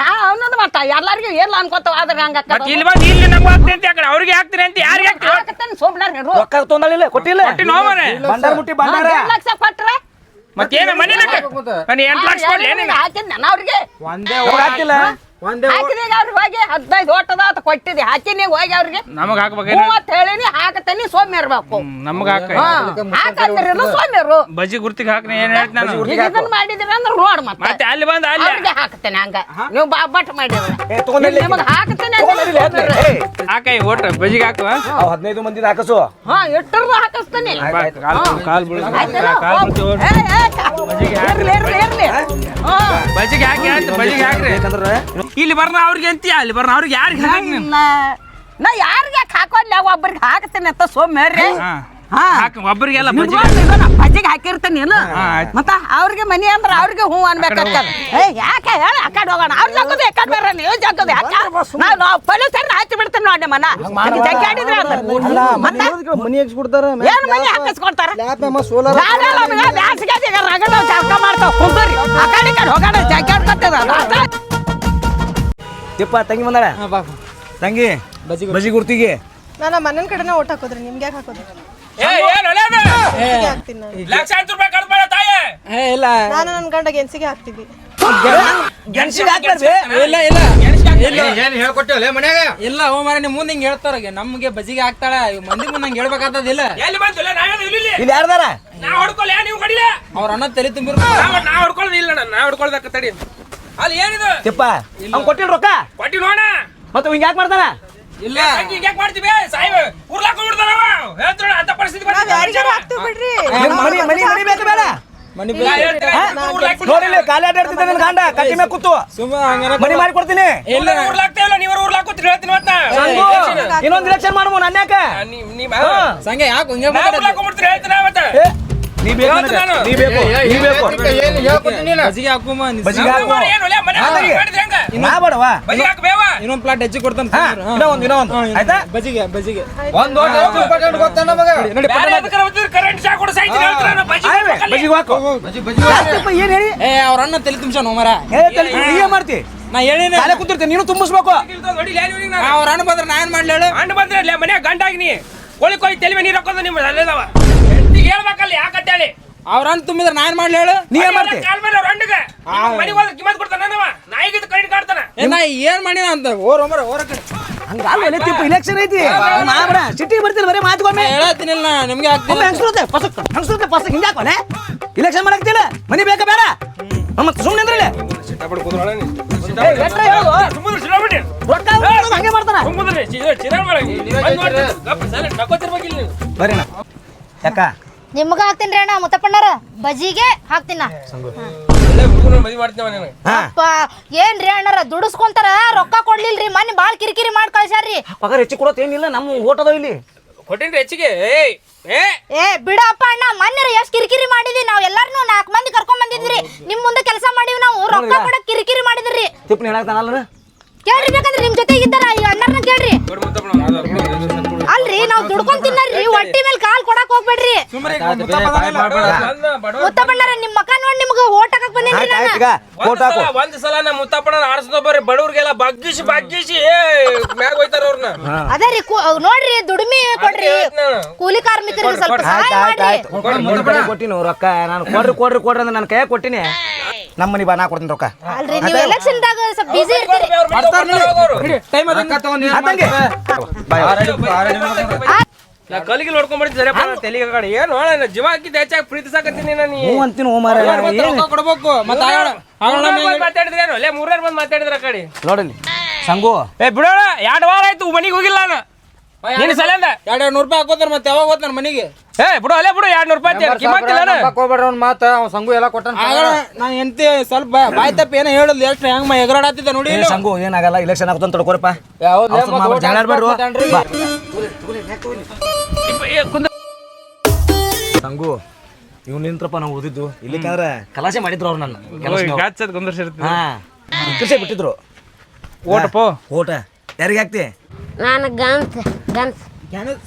ಅವನದು ಮತ್ತ ಎಲ್ಲರಿಗೂ ಎಲ್ಲ ಅನ್ಕೋತಾವ. ಆದ್ರೆ ಹಂಗ ಮತ್ತೆ ಇಲ್ಲಿ ಬಂದು ಇಲ್ಲಿ ನಮ್ಗೆ ಹಾಕ್ತೀನಿ ಅಂತ ಯಾಕಡೆ ಅವ್ರಿಗೆ ಹಾಕ್ತೀನಿ ಅಂತ ಯಾರಿಗೆ ಹಾಕ್ತೀವಿ? ಹಾಕ್ತೇನೆ. ಸೋಮ್ಯಾರ ರೊಕ್ಕ ತೊಂದಳಿಲ್ಲ ಕೊಟ್ಟಿಲ್ಲ. ನೋವನೆ ಬಂಡಾರ ಮುಟ್ಟಿ ಬಂಡಾರ 2 ಲಕ್ಷ ಕೊಟ್ರೆ ಮತ್ತೇನ ಮನೆ 8 ಲಕ್ಷ ಕೊಡ್ಲಿ ಏನಿಲ್ಲ. ಹಾಕಿದ್ ನಾನು ಅವ್ರಿಗೆ ಒಂದೇ ಹಾಕಿಲ್ಲ. ಹಾಕಿದೀಗ ಅವ್ರಿಗೆ ಹೋಗಿ 15 ಓಟದ ಅಂತ ಕೊಟ್ಟಿದ್ದೆ. ಹಾಕಿನಿ ಹೋಗಿ ಅವ್ರಿಗೆ ನಮಗ್ ಹಾಕ್ಬೇಕು. 30 ಹೇಳಿನಿ ಹಾಕತೇನಿ. ಸೋಮ್ಯ ಇರ್ಬೇಕು. ನಮಗ್ ಹಾಕ ಹಾಕಂದ್ರಿಲ್ಲ ಸೋಮ್ಯರು. ಬಜ್ಜಿ ಗುರ್ತಿಗೆ ಹಾಕ್ನಿ. ಏನ್ ಹೇಳ್ತ ನಾನು ಈಗ ಇದನ್ನ ಮಾಡಿದಿರ ಅಂದ್ರೆ ರೋಡ್ ಮತ್ತೆ ಅಲ್ಲಿ ಬಂದ ಅಲ್ಲಿ ಅವ್ರಿಗೆ ಹಾಕ್ತೇನೆ. ಹಂಗ ನೀವು ಬಟ್ ಮಾಡಿದ್ರೆ ನಿಮಗ್ ಹಾಕ್ತೇನೆ. ಹಾಕೈ ಓಟ್ರ ಬಜ್ಜಿಗೆ ಹಾಕುವ. 15 ಮಂದಿ ಹಾಕಸು. ಹಾ ಇಟ್ಟರ್ದು ಹಾಕಿಸ್ತೇನೆ. ಕಾಲ್ ಬೀಳ ಬಜ್ಜಿಗೆ ಹಾಕಿ ಹೇಳ್ತ ಬಜ್ಜಿಗೆ ಹಾಕ್ರಿ. ಇಲ್ಲಿ ಬರ್ನ ಅವ್ರಿಗೆ ಅಂತೀಯ, ಅಲ್ಲಿ ಬರ್ನ ಅವ್ರಿಗೆ ಯಾರಿಗೆ ಹಾಕಿ? ನಾ ಯಾರಿಗೆ ಹಾಕೋಲ್ಲ, ಒಬ್ಬರಿಗೆ ಹಾಕ್ತೇನೆ ಅಂತ ಸೋಮ್ಯಾರ್ರಿ. ಒಬ್ಬರಿಗೆಲ್ಲ ಬಜ್ಜಿಗೆ ಹಾಕಿರ್ತೇನೆ ನೀನು. ಮತ್ತ ಅವ್ರಿಗೆ ಮನಿ ಅಂದ್ರ ಅವ್ರಿಗೆ ಹೂ ಅನ್ಬೇಕಾಗ್ತದ. ಯಾಕೆ ಹೇಳ ಆ ಕಡೆ ಹೋಗೋಣ. ಅವ್ರು ಜಗ್ಗದು ಯಾಕಂದ್ರ ನೀವು ಜಗ್ಗದು ಯಾಕೆ? ನಾವು ಪೊಲೀಸರನ್ನ ಹಾಕಿ ಬಿಡ್ತೇನೆ ನೋಡಿ. ಮನ ಜಗ್ಗಾಡಿದ್ರೆ ಮನಿ ಹಾಕ್ಸ್ಕೊಡ್ತಾರ. ಏನ್ ಮನಿ ಹಾಕಿಸ್ಕೊಡ್ತಾರ? ಸೋಲಾರ್ ಬ್ಯಾಸಿಗೆ ರಗಡ ಜಳಕ ಮಾಡ್ತಾವ. ಕುಂದ್ರಿ ಆ ಕಡೆ ಈ ಕಡೆ ಹೋಗೋಣ. ಜಗ್ಗಾಡ್ಕೊತದ ತಿಪ್ಪ ತಂಗಿ ಬಂದಾಳ. ತಂಗಿ ಬಜ್ಜಿ ಗುರ್ತಿಗೆ ನಾನು ಮನೆಯ ಕಡೆನೇ ಓಟ್ ಹಾಕೋದ್ರಿ. ನಿಮ್ಗೆ ಯಾಕೆ ಹಾಕೋದ್ರಿ? ಇಲ್ಲ ನಾನು ನನ್ನ ಗಂಡ ಗೆನ್ಸಿಗೆ ಹಾಕ್ತೀವಿ. ಇಲ್ಲ ಹೋಮಾರ ನಿಮ್ ಮುಂದೆ ಹಿಂಗ್ ಹೇಳ್ತಾರ. ನಮ್ಗೆ ಬಜ್ಜಿಗೆ ಹಾಕ್ತಾಳ. ಮಂದಿ ಮುಂದೆ ಹಂಗ ಹೇಳ್ಬೇಕಾಗ್ತದಿಲ್ಲ. ಇಲ್ಲಿ ಯಾರ್ದಾರ? ಅವ್ರ ಅಣ್ಣ ತಲೆ ತುಂಬಿರ್ ನಾ ಹೊಡ್ಕೊಳ್ಳೋದು ಇಲ್ಲ. ನಾ ಹೊಡ್ಕೊಳ್ದಕ್ಕ ತಡಿ. ಅಲ್ಲಿ ಏನಿದು ತಿಪ್ಪ ಅವ್ನು ಕೊಟ್ಟಿಲ್ಲ ರೊಕ್ಕ. ಕೊಟ್ಟಿ ನೋಡ ಮತ್ತೆ ಹಿಂಗ ಯಾಕೆ ಮಾಡ್ತಾನ? ಇಲ್ಲ ಯಾಕೆ ಮಾಡ್ತೀವಿ? ಸಾಯಿಬ ಉರ್ಲಾಕೊಂಡ್ಬಿಡ್ತಾನವ. ಹೇಳ್ತಾಳ ಅಂತ ಪರಿಸ್ಥಿತಿ ಬಿಡ್ರಿ. ಮನಿ ಬೇಕು ಬೇಡ? ನೋಡಿಲ್ಲ ಕಾಲಿ ಆಟಾಡ್ತಿದ್ದೆ ನನ್ನ ಗಂಡ ಕಟ್ಟಿ ಮೇಲೆ ಕೂತು ಮನಿ ಮಾಡಿ ಕೊಡ್ತೀನಿ. ಊರ್ಲಾಗ್ತೇವಲ್ಲ ನೀವ್ ಊರ್ಲಾಕೋತೀರಿ ಹೇಳ್ತೀನಿ ಮತ್ತ. ಇನ್ನೊಂದು ಇಲೆಕ್ಷನ್ ಮಾಡ್ಬೋ ನನ್ನ ಯಾಕ ಸಂಗೆ ಯಾಕೆ ಹಿಂಗೆ ಊರ್ಲಾಕೊಂಡ್ಬಿಡ್ತೀರಿ ಹೇಳ್ತೀನಿ ಮತ್ತೆ. ನೀ ಬೇಕು ನೀ ಬೇಕು ನೀ ಬೇಕು ಬಜ್ಜಿಗೆ ಹಾಕುಮ ಬಜ್ಜಿಗೆ ಹಾಕು ನಾ ಬೇಡವಾ ಬಜ್ಜಿಗೆ ಹಾಕಬೇವ. ಇನ್ನೊಂದು ಪ್ಲಾಟ್ ಹೆಚ್ಚು ಕೊಡ್ತಾನೆ. ಇನ್ನೊಂದು ಆಯ್ತಾ? ಬಜ್ಜಿಗೆ ಒಂದು ಇಂಪಾರ್ಟೆಂಟ್ ಗೊತ್ತಾ ನಮಗೆ? ನೋಡಿ ಕರೆಂಟ್ ಶಾಕ್ ಕೊಡು ಸಾಯ್ತೀನಿ ಹೇಳ್ತೀನಿ ನಾನು. ಬಜ್ಜಿಗೆ ಹಾಕು. ಏನ್ ಹೇಳಿ? ಅವ್ರ ಅಣ್ಣ ತಲೆ ತುಂಬಿಸ ನೋಮರ. ಏನ್ ಮಾಡ್ತಿ? ನಾ ಹೇಳಿನ ಕಾಲೇ ಕುಂತಿರ್ತೀನಿ ನೀನು ತುಂಬಿಸ್ಬೇಕು. ಅವ್ರ ಅಣ್ಣ ಬಂದ್ರೆ ನಾ ಏನ್ ಮಾಡ್ಲಿ ಹೇಳು? ಅಣ್ಣ ಬಂದ್ರೆ ಮನ್ಯಾಗ ಗಂಟಾಗಿನಿ ಕೋಳಿ ತಲೆ ನೀರು ಹಾಕೋದು ನಿಮ್ಮ ಅಲ್ಲೇದವ ಹೇಳ್ಬೇಕಲ್ಲ ಯಾಕಂತೇಳಿ. ಅವ್ರ ಅಣ್ಣ ತುಂಬಿದ್ರೆ ನಾ ಏನ್ ಮಾಡ್ಲಿ ಹೇಳು? ನೀ ಏನ್ ಮಾಡ್ತಿ? ಅಣ್ಣಗ ಮನೆಗೆ ಹೋದ್ರೆ ಕಿಮ್ಮತ್ ಕೊಡ್ತಾನ ನಾಯಿಗಿದ್ದು ಕೈ ಕಾಡ್ತಾನ. ನಾ ಏನ್ ಮಾಡಿನ ಅಂತ ಓರ ಕಡೆ ಹಂಗಲ್ಲ ತಿಪ್ಪ ಇಲೆಕ್ಷನ್ ಐತಿ ಮಾಡ್ಬೇಡ ಸಿಟ್ಟಿಗೆ ಬರ್ತೀನಿ ಬರೀ ಮಾತುಗೊಮ್ಮೆ ಹೇಳತ್ತೀನಿಲ್ಲ ನಿಮ್ಗೆ ಆಗ್ತೀನಿ ಹಂಗ್ಸುತ್ತೆ ಪಸಕ್ ಹಿಂಗೆ ಹಾಕೋನೆ ಇಲೆಕ್ಷನ್ ಮಾಡಕ್ತಿಲ್ಲ ಮನಿ ಬೇಕಾ ಬೇಡ ಮತ್ತೆ ಸುಮ್ಮನೆ ಅಂದ್ರೆ ಹಂಗೆ ಮಾಡ್ತಾನ ಬರೀ ಯಾಕ ನಿಮ್ಗ ಹಾಕ್ತೀನಿ ಅಣ್ಣ ಮುತ್ತಪ್ಪಣ್ಣರ ಬಜಿಗೆ ಹಾಕ್ತೀನ ಅಪ್ಪ ಏನ್ರಿ ಅಣ್ಣರ ದುಡಿಸ್ಕೊಂತಾರ ರೊಕ್ಕ ಕೊಡ್ಲಿಲ್ರಿ ಮನೆ ಬಾಳ್ ಕಿರಿಕಿರಿ ಮಾಡಿ ಕಳ್ಸ್ಯಾರ್ರಿ ಪಗಾರ ಹೆಚ್ಚು ಕೊಡೋತ್ ಏನಿಲ್ಲ ನಮ್ಮ ಓಟ್ ಅದಾವ ಇಲ್ಲಿ ಕೊಟ್ಟಿನ್ರಿ ಹೆಚ್ಚಿಗೆ ಏ ಬಿಡಪ್ಪ ಅಣ್ಣ ಮೊನ್ನೆ ಎಷ್ಟ್ ಕಿರಿಕಿರಿ ಮಾಡಿದ್ವಿ ನಾವ್ ಎಲ್ಲಾರ್ನು 4 ಮಂದಿ ಕರ್ಕೊಂಡ್ ಬಂದಿದ್ರಿ ನಿಮ್ ಮುಂದೆ ಕೆಲಸ ಮಾಡಿವಿ ನಾವು ರೊಕ್ಕ ಕೊಡಕ್ ಕಿರಿಕಿರಿ ಮಾಡಿದ್ರಿ ತಿಪ್ಪನ ಹೇಳಕ್ತಾನಲ್ಲ ಕೇಳ್ರಿ ಬೇಕಂದ್ರೆ ನಿಮ್ ಜೊತೆ ಇದ್ದಾರ ಈ ಅಣ್ಣರ್ನ ಕೇಳ್ರಿ ಅಲ್ರಿ ನಾವ್ ದುಡ್ಕೊಂಡ್ ತಿನ್ನರ್ರಿ ಹೊಟ್ಟಿ ಮೇಲೆ ಕಾಲ್ ಕೊಡಕ್ ಹೋಗ್ಬೇಡ್ರಿ ಮುತ್ತಪ್ಪಣ್ಣರ ನಿಮ್ ಮಕ ನೋಡ್ ನಿಮ್ಗ ಓಟ್ ಹಾಕಕ್ ಬಂದಿನ್ರಿ ನಾನು ಒಂದ್ ಸಲ ನಮ್ಮ ಮುತ್ತಪ್ಪಣ್ಣ ಆಡ್ಸದ ಬರ್ರಿ ಬಡವ್ರಿಗೆಲ್ಲ ಬಗ್ಗಿಸಿ ಮ್ಯಾಗ ಹೋಯ್ತಾರ ಅವ್ರನ್ನ ಅದೇ ರೀ ನೋಡ್ರಿ ದುಡಿಮೆ ಕೊಡ್ರಿ ಕೂಲಿ ಕಾರ್ಮಿಕರಿಗೆ ಸ್ವಲ್ಪ ಸಹಾಯ ಮಾಡ್ರಿ ಕೊಟ್ಟಿನಿ ರೊಕ್ಕ ನಾನು ಕೊಡ್ರಿ ಅಂದ್ರೆ ನನ್ನ ಕೈಯಾಗ ಕೊಟ್ಟಿನಿ ನಮ್ಮ ಮನಿ ಬಾ ನಾ ಕೊಡ್ತೀನಿ ರೊಕ್ಕ ಅಲ್ರಿ ನೀವು ಎಲೆಕ್ಷನ್ ದಾಗ ಸ್ವಲ್ಪ ಬಿಜಿ ಇರ್ತೀರಿ ಕಲಿಗೆ ನೋಡ್ಕೊಂಡ್ ಬರ್ತಿದ್ದಾರೆ ತೆಲಿಗೆ ಕಡೆ ಏನು ಜೀವ ಹಾಕಿದ್ದು ಹೆಚ್ಚಾಗಿ ಪ್ರೀತಿಸಾಕತ್ತೀನಿ ನಾನು ಅಂತೀನಿ ಓಮಾರ ಕೊಡ್ಬೇಕು ಮತ್ತೆ ಮಾತಾಡಿದ್ರೆ ಏನು ಅಲ್ಲೇ 3 ಮಂದಿ ಮಾತಾಡಿದ್ರ ಕಡೆ ನೋಡಲಿ ಸಂಗು ಬಿಡೋಣ 2 ವಾರ ಆಯ್ತು ಮನಿಗೆ ಹೋಗಿಲ್ಲ ನಾನು ನಿನ್ನ ಸಲಿಂದ 200 ರೂಪಾಯಿ ಹಾಕೋತಾರ ಮತ್ತೆ ಯಾವಾಗ ಹೋದ್ ನನ್ನ ಮನೆಗೆ ಬಿಡು ಅಲ್ಲೇ ಬಿಡು 200 ರೂಪಾಯಿ ಕಿಮ್ಮತ್ತಿಲ್ಲ ಹೋಗ್ಬೇಡ್ರಿ ಅವ್ನ ಮಾತ ಅವ್ನ ಸಂಗು ಎಲ್ಲ ಕೊಟ್ಟ ನಾನು ಎಂತ ಸ್ವಲ್ಪ ಬಾಯ್ ತಪ್ಪ ಏನೋ ಹೇಳೋದು ಎಷ್ಟು ಹೆಂಗ್ ಎಗರಾಡತ್ತಿದ್ದ ನೋಡಿ ಸಂಗು ಏನಾಗಲ್ಲ ಇಲೆಕ್ಷನ್ ಆಗ್ತಂತ ತಡ್ಕೊರಪ್ಪ ಸಂಗು ಇವ್ ನಿಂತ್ರಪ್ಪ ನಾವು ಓದಿದ್ದು ಇಲ್ಲಿಕಂದ್ರೆ ಕಲಾಸೆ ಮಾಡಿದ್ರು ಅವ್ರು ನನ್ನ ಕೃಷಿ ಬಿಟ್ಟಿದ್ರು ಓಟ ಯಾರಿಗೆ ಹಾಕ್ತಿ ನಾನು ಗನ್ಸ್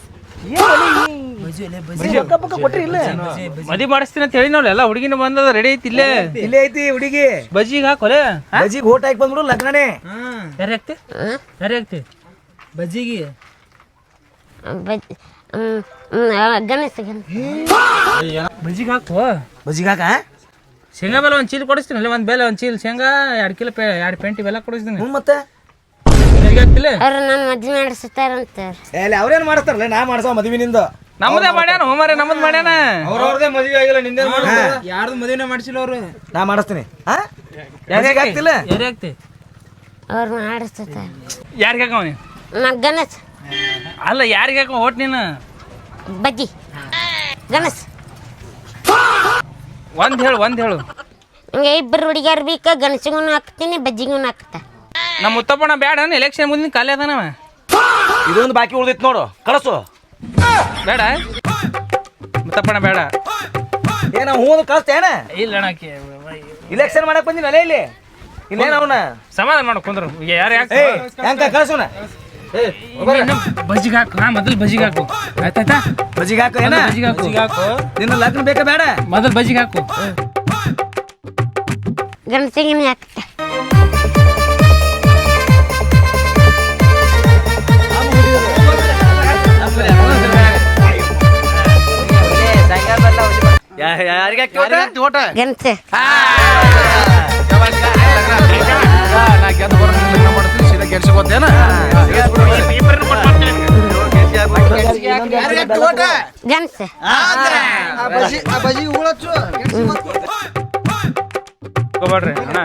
ಮದಿ ಮಾಡಿಸ್ತೀನಿ ಅಂತ ಹೇಳಿ ನೋಡ್ರಿ ಎಲ್ಲ ಹುಡುಗಿನ ಬಂದದ ರೆಡಿ ಐತಿ ಇಲ್ಲೇ ಐತಿ ಹುಡುಗಿ ಬಜ್ಜಿಗೆ ಹಾಕೋಲೆ ಬಜ್ಜಿಗೆ ಓಟ್ ಹಾಕಿ ಬಂದ್ರು ಲಗ್ನನೇ ಯಾರು ಹಾಕ್ತಿ ಬಜ್ಜಿಗೆ ಗಣೇಶ ಬಜ್ಜಿಗೆ ಹಾಕೋ ಬಜ್ಜಿಗೆ ಹಾಕ ಶೇಂಗಾ ಬೆಲ್ಲ ಒಂದು ಚೀಲ ಕೊಡಿಸ್ತೀನಿ ಅಲ್ಲೇ ಒಂದು ಬೆಲ್ಲ ಒಂದು ಚೀಲ ಶೇಂಗಾ 2 ಕಿಲೋ 2 ಪೆಂಟಿ ಬೆಲ್ಲ ಕೊಡಿಸ್ತೀನಿ ಮತ್ತೆ ಹಾಕ್ತಿಲ್ಲ ಅವ್ರು ನನ್ನ ಮದ್ವೆ ಮಾಡಿಸ್ತಾರಂತ ಅವ್ರೇನ್ ಮಾಡಿಸ್ತಾರಲ್ಲ ನಾ ಮಾಡ್ಸೋ ಮದುವಿನಿಂದ ನಮ್ಮದೇ ಮಾಡ್ಯಾನ ಹೋಮಾರೆ ನಮ್ಮದ್ ಮಾಡ್ಯಾನ ಅವ್ರವ್ರದೇ ಮದುವೆ ಆಗಿಲ್ಲ ನಿಂದೆ ಯಾರ್ದು ಮದುವೆನೇ ಮಾಡಿಸಿಲ್ಲ ಅವ್ರು ನಾ ಮಾಡಿಸ್ತೀನಿ ಯಾರಿಗೆ ಆಗ್ತಿಲ್ಲ ಯಾರು ಹಾಕ್ತಿ ಅವ್ರು ಮಾಡಿಸ್ತಾರೆ ಯಾರಿಗೆ ಹಾಕವ ನೀನು ನಾ ಗಣೇಶ್ ಅಲ್ಲ ಯಾರಿಗೆ ಹಾಕೋ ಓಟ್ ನೀನು ಬಜ್ಜಿ ಗಣೇಶ್ ಒಂದ್ ಹೇಳು ಹಂಗೆ 2 ಹುಡುಗಿಯರು ಬೇಕಾ ಗಣಸಿಗೂ ಹಾಕ್ತೀನಿ ಬಜ್ಜಿಗೂ ಹಾಕ್ತಾ ನಮ್ಮ ಮುತ್ತಪ್ಪಣ್ಣ ಬೇಡ ಎಲೆಕ್ಷನ್ ಮುಂದಿನ ಖಾಲಿ ಅದಾನವ ಇದೊಂದು ಬಾಕಿ ಉಳ್ದಿತ್ತು ನೋಡು ಕಳಸು ಬೇಡ ಮುತ್ತಪ್ಪಣ್ಣ ಬೇಡ ಏನ ಹೂ ಕಳಿಸ್ತೇನ ಇಲ್ಲ ಅಣ್ಣ ಇಲೆಕ್ಷನ್ ಮಾಡಕ್ ಬಂದಿನ ಅಲ್ಲೇ ಇಲ್ಲಿ ಇಲ್ಲೇನ ಅವನ ಸಮಾಧಾನ ಮಾಡು ಕುಂದ್ರು ಯಾರು ಹೆಂಗ ಕಳ್ಸೋಣ ಬಜ್ಜಿಗೆ ಹಾಕು ಮೊದಲು ಬಜ್ಜಿಗೆ ಹಾಕು ಆಯ್ತಾಯ್ತಾ ಬಜ್ಜಿಗೆ ಹಾಕು ಏನ ಬಜ್ಜಿಗೆ ಹಾಕು ನಿನ್ನ ಲಗ್ನ ಬೇಕಾ ಬೇಡ ಮೊದಲು ಬಜ್ಜಿಗೆ ಹಾಕು ಗಣಸಿಗೂ ಹಾಕ್ತಾ ಯಾರಿಗೆ ಓಟ ಗಣಸ ಗೆಲ್ಸ್ಕೋತೇನ ಗಣಸ ಹೋಗ್ಬೇಡ್ರಿ ಅಣ್ಣ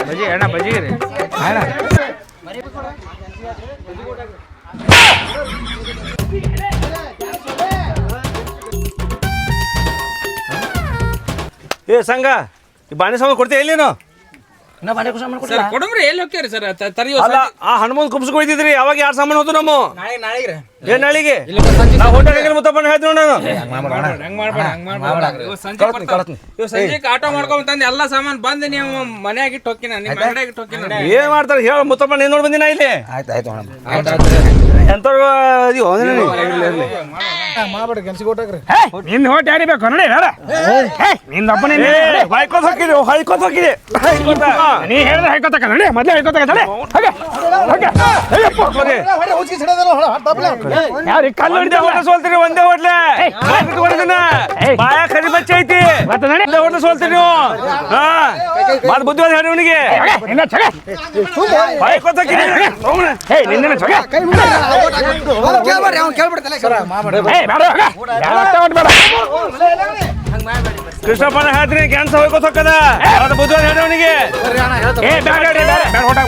ಬಜ್ಜಿ ಅಣ್ಣ ಬಜ್ಜಿಗೆ ರೀ ಏ ಸಂಘ ಬಾಣಿ ಸಾಮಾನು ಕೊಡ್ತೀಯ ಎಲ್ಲಿನು ಕೊಡಮ್ರಿ ಎಲ್ಲಿ ಹೋಗ್ಯಾರಿ ಸರ್ ಅಲ್ಲ ಆ ಹನುಮಂತ ಕುಬ್ಸ್ಗೆ ಹೋಯ್ತಿದ್ರಿ ಅವಾಗ 2 ಸಾಮಾನು ಹೋದ್ರು ನಮ್ಮ ನಾಳೆಗೆ ಏನ್ ನಾಳೆಗೆ ಹೋಟೆಲ್ ಮುತ್ತಪ್ಪನ ಹೇಳ್ತೀವಿ ನಾನು ಸಂಜೆಗೆ ಆಟೋ ಮಾಡ್ಕೊಂಡ್ ಎಲ್ಲಾ ಸಾಮಾನು ಬಂದು ನೀವು ಮನ್ಯಾಗ ಇಟ್ಟು ಹೋಗ್ತೀನಿ ನಿಮ್ಮ ಅಂಗಡಿಯಾಗ ಇಟ್ಟು ಹೋಗ್ತೀನಿ ಏನ್ ಮಾಡ್ತಾರೆ ಹೇಳ ಮುತ್ತಪ್ಪನ ಏನ್ ನೋಡಿ ಬಂದಿನ ಇಲ್ಲಿ ಆಯ್ತು ಎಂತ ಮಾಡ್ಬೇಡಿ ಕೆಲ್ಸಿಗೆ ಓಟಾಕ್ರಿ ನಿಂದ ಹೋಟ್ ಆಡಿಬೇಕು ನೋಡಿ ಬೇಡ ನಿಂದ ಒಬ್ಬನೇ ಹಾಯ್ಕೋತ ಹೋಗಿರಿ ಹಾಯ್ಕೋತ ಹೋಗಿರಿ ನೀ ಹೇಳಿದ್ರೆ ಹಾಯ್ಕೋತಕ್ಕ ನೋಡಿ ಮೊದಲೇ ಹಾಯ್ಕೋತಕ್ಕ ನೋಡಿ ಹಾಗೆ ಯಾರು ಕಲ್ಲು ಒಂದೇ ಹೊಡಿತಾವ ಓಟ ಸೋಲ್ತೀರಿ ಒಂದೇ ಓಟ್ಲೆ ಬಾಯ ಕರಿ ಬಚ್ಚ ಐತಿ ಒಂದೇ ಓಟ ಸೋಲ್ತೀರಿ ನೀವು ಹಾ ಮಾತು ಬುದ್ಧಿವಾದ ಹೇಳಿ ಅವನಿಗೆ ನಿನ್ನ ಚಗ ಹಾಯ್ಕೋತ ಹೋಗಿರಿ ಏಯ್ ನಿನ್ನ ಚಗ ಏಯ್ ಬೇಡ ಬೇಡ ಕೃಷ್ಣಪ್ಪನ ಹೇಳ್ತೀನಿ ಕ್ಯಾನ್ಸರ್ ಹೋಯ್ಕೋತ ಹೋಗದ ಅದು ಬುದ್ಧಿವಾದ ಹೇಳಿ ಅವನಿಗೆ ಏ ಬೇಡ ಬೇಡ ಬೇಡ ಹೊಟ್ಟಾಗ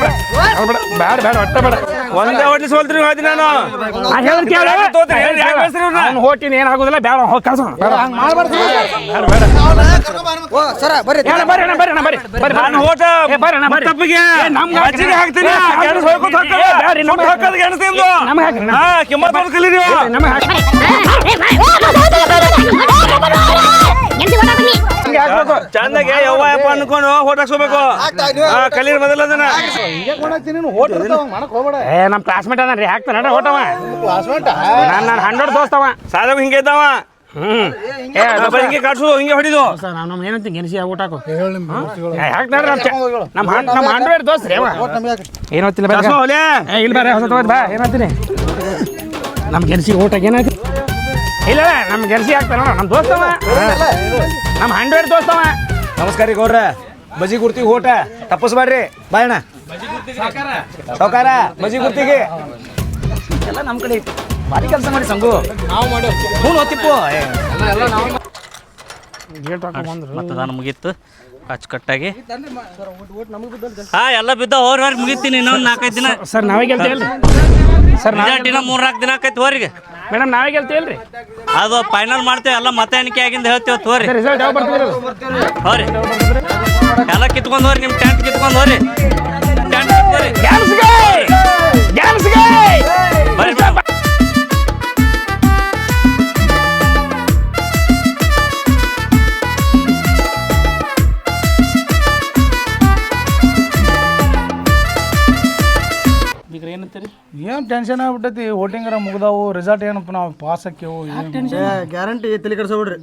ಬೇಡ ಬೇಡ ಒಟ್ಟ ಬೇಡ ಒಂದೇ ಓಟ್ಲಿ ಸೋಲ್ತೀರಿ ಹೇಳ್ತೀನಿ ನಾನು ನಾನು ಹೋಗ್ತೀನಿ ಏನಾಗುದಿಲ್ಲ ಬೇಡ ಹೋಗಿ ಕೆಲಸ ನಾನು ಓಟ ತಪ್ಪಿಗೆ ಅಜ್ಜಿಗೆ ಹಾಕ್ತೀನಿ ಕ್ಯಾನ್ಸರ್ ಹೋಯ್ಕೋತ ಹೋಗದ ಕ್ಯಾನ್ಸರ್ ನಿಮ್ದು ಹಾ ಕಿಮ್ಮತ್ ಅವ್ರು ಕಲೀರಿ ಚಂದಾಗೆ ಯವ್ವ ಯಪ್ಪ ಅನ್ಕೊಂಡು ಓಟ್ ಹಾಕ್ಸ್ಕೋಬೇಕು ಕಲೀರಿ ಮೊದಲ ಅದನ್ನ ಏ ನಮ್ಮ ಕ್ಲಾಸ್ಮೇಟ್ ಅದನ್ರಿ ಹಾಕ್ತಾನ ಓಟವ ನಾನು 100 ದೋಸ್ತವ ಸಾದಾಗ ಹಿಂಗೆ ಇದ್ದಾವ ಹಿಂಗೆ ಕಾಡ್ಸು ಹಿಂಗೆ ಹೊಡಿದು ನಾವು ಏನಂತ ಗೆಣಸಿ ಊಟ ಹಾಕು ಹಾಕ್ತಾರ ನಮ್ಮ 100 ದೋಸ್ತ್ ರೀ ಏನು ಗೊತ್ತಿಲ್ಲ ಇಲ್ಲ ಬೇರೆ ಹೊಸ ತಗೋದ್ ಬಾ ಏನಂತೀನಿ ನಮ್ಮ ಗೆಣಸಿ ಊಟಕ್ಕೆ ಏನಾಯ್ತು ಇಲ್ಲ ನಮ್ಮ ಗೆಣಸಿ ಹಾಕ್ತಾರ ನಮ್ಮ ದೋಸ್ತವ ನಮ್ಮ 100 ದೋಸ್ತವ ನಮಸ್ಕಾರ ರೀ ಗೌಡ್ರ ಬಜಿ ಗುರ್ತಿ ಓಟ ತಪ್ಪಸ್ಬೇಡ್ರಿ ಬಾಯಣ್ಣ ಸೌಕಾರ ಬಜಿ ಗುರ್ತಿಗೆ ಎಲ್ಲ ನಮ್ಮ ಕಡೆ ಐತಿ ಭಾರಿ ಕೆಲಸ ಮಾಡಿ ಸಂಗು ನಾವು ಮಾಡಿ ಹ್ಞೂ ಓದ್ತಿಪ್ಪು ಮತದಾನ ಮುಗೀತು ಅಚ್ಚುಕಟ್ಟಾಗಿ ಹಾ ಎಲ್ಲ ಬಿದ್ದ ಹೋರಿ ಮುಗಿತೀನಿ ಇನ್ನೊಂದು 4-5 ದಿನ ಸರ್ ನಾವೇ ಗೆಲ್ತೀವಲ್ರಿ ಸರ್ ದಿನ 3-4 ದಿನ ಆಕೈತಿ ಹೋರಿಗೆ ಮೇಡಮ್ ನಾವೇ ಗೆಲ್ತೀವಲ್ರಿ ಅದು ಫೈನಲ್ ಮಾಡ್ತೇವೆ ಎಲ್ಲ ಮತ ಎಣಿಕೆ ಆಗಿಂದ ಹೇಳ್ತೇವೆ ತೋರಿ ರಿಸಲ್ಟ್ ಯಾವ ಬರ್ತೀವಿ ಹೋರಿ ಎಲ್ಲ ಕಿತ್ಕೊಂಡು ಹೋರಿ ನಿಮ್ಮ ಟೆಂಟ್ ಕಿತ್ಕೊಂಡು ಹೋರಿ ಟೆಂಟ್ ಕಿತ್ಕೋರಿ ಬರ್ರಿ ಮೇಡಮ್ ಏನ್ ಟೆನ್ಷನ್ ಆಗ್ಬಿಟ್ಟೈತಿ ವೋಟಿಂಗರ ಮುಗ್ದಾವು ರಿಸಲ್ಟ್ ಏನಪ್ಪ ನಾವು ಪಾಸ್ ಹಾಕ್ಯವು ಗ್ಯಾರಂಟಿ ತಲೆ ಕೆಡಿಸೋಬಿಡ್ರಿ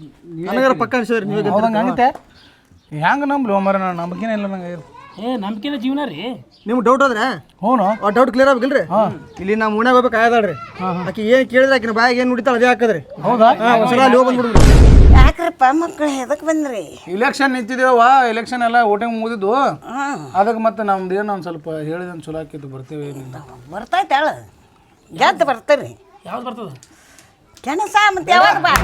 ನನಗಾರ ಪಕ್ಕ ಅನ್ಸಿದ್ರಿ ನೀವು ಹೌದಂಗೆ ಹಂಗೈತೆ ಹೆಂಗೆ ನಂಬ್ಲಿ ಮರ ನಾನು ನಂಬಿಕೆನೇ ಇಲ್ಲ ನಂಗೆ ನಂಬಿಕೆನ ಜೀವನ ರೀ ನಿಮ್ಗೆ ಡೌಟ್ ಆದ್ರೆ ಹ್ಞೂ ಆ ಡೌಟ್ ಕ್ಲಿಯರ್ ಆಗ್ಬೇಕಿಲ್ರಿ ಇಲ್ಲಿ ನಾವು ಮುನ್ಯಾಗ ಹೋಗ್ಬೇಕು ಆಯ್ದಾಳ್ರಿ ಆಕಿ ಏನ್ ಕೇಳಿದ್ರೆ ಆಕಿನ ಬಾಯಿಗೆ ಏನ್ ನುಡಿತಾಳ ಅದೇ ಹಾಕದ್ರಿ ಹೌದಾ ಒಂದ್ಸಲ ಅಲ್ಲಿ ಹೋಗಿ ಬಂದ್ಬಿಡ್ರಿ ಯಾಕ್ರಪ್ಪ ಮಕ್ಕಳು ಎದಕ್ ಬಂದ್ರಿ ಇಲೆಕ್ಷನ್ ನಿಂತಿದ್ದೇವ ಇಲೆಕ್ಷನ್ ಎಲ್ಲ ವೋಟಿಂಗ್ ಮುಗಿದಿದ್ದು ಅದಕ್ಕೆ ಮತ್ತೆ ನಮ್ದು ಏನೋ ಒಂದು ಸ್ವಲ್ಪ ಹೇಳಿದ ಚಲೋ ಆಕಿತ್ತು ಬರ್ತೀವಿ ಏನಿಲ್ಲ ಬರ್ತೈತೆ ಹೇಳ ಗೆದ್ದು ಬರ್ತೀರಿ ಯಾವ್ದು ಬರ್ತದೆ ಕೆಲಸ ಮತ್ತೆ ಯಾವಾಗ ಬಾ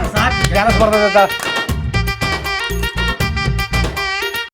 ಗ್ಯಾನಸ್ ಬರ್ತದೆ